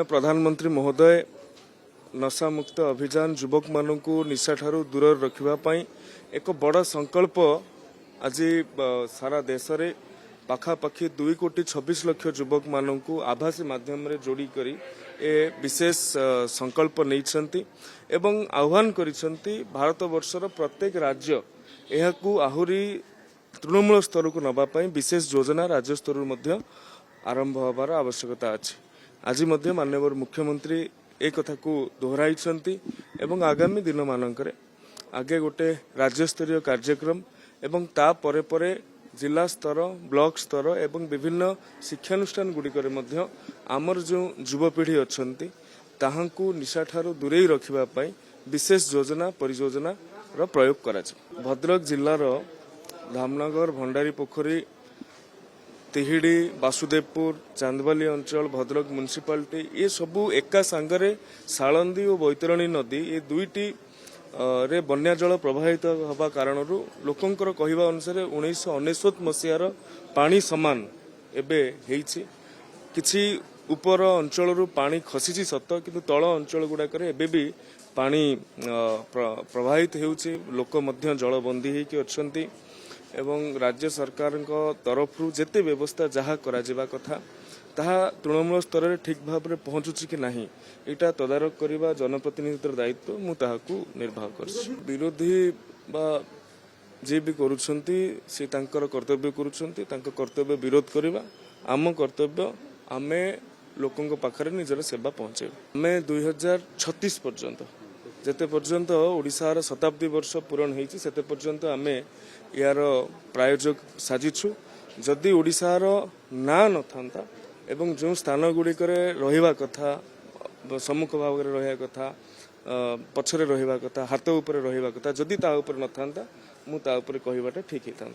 प्रधानमंत्री महोदय नशा मुक्त अभियान युवक मानू निशा ठारू दूर रखापी एक बड़ संकल्प आज सारा देश में पाखापाखि 2,26,00,000 युवक मानू आभासी माध्यम रे जोड़ी करी ए विशेष संकल्प नहीं एवं आह्वान करिसेंती भारत वर्षर प्रत्येक राज्य यह आहुरी तृणमूल स्तर को नवापाई विशेष योजना राज्य स्तर आरंभ होबार आवश्यकता अच्छी। आज माननीय मुख्यमंत्री एक कथा को दोहराई एवं आगामी दिन मानकरे आगे गोटे राज्य स्तरीय कार्यक्रम एवं ता परे परे जिला स्तर ब्लॉक स्तर एवं विभिन्न शिक्षानुष्ठान गुड़िकर आमर जो युवपीढ़ी अच्छी ताहांकु निशा ठारू दूरे रखा विशेष योजना परियोजना प्रयोग करा। भद्रक जिलार धामनगर भंडारी पोखरी तिहिड़ी बासुदेवपुर चांदबाली अंचल भद्रक म्युनिसिपालिटी ये सबू एका सांगरे सालंदी और बैतरणी नदी ये दुईटी रे बन्या जल प्रभावित हवा कारण लोकंकर कहवा अनुसार 1999 मसीहार पानी समान एबे हेइछि। किछि ऊपर अंचल पानी खसी सत किंतु तल अंचल गुड़ाक एबे भी पानी प्रभावित हेउछि। लोक मध्य जलबंदी हेकि अछंती एवं राज्य सरकार तरफ जेते व्यवस्था जहाँ करा कथा ताहा तृणमूल स्तर में ठीक भाव में पहुंचुची कि नहीं यहाँ तदारख करने जनप्रतिनिधि दायित्व मु ताहाकु निर्वाह कर। विरोधी बा जे भी करुछंती से तांकर कर्तव्य करुछंती तांकर कर्तव्य विरोध करवा आम कर्तव्य आमे लोकंक पाखरे निजर सेवा पहुंचे। आमे 2036 पर्यंत जेते पर्यंत ओडिशार शताब्दी वर्ष पूरण होती सेते पर्यंत आमे यार प्रायोजक साजिछु। जदि ओडिशार ना न था एवं जो स्थान गुड़िक रहा कथा सम्मुख भाव में रहा कथा पछरे रहा कथा हाथ उपर रहा कथा जदि ता उपर न था मु ता उपर कहवाटा ठीक होता।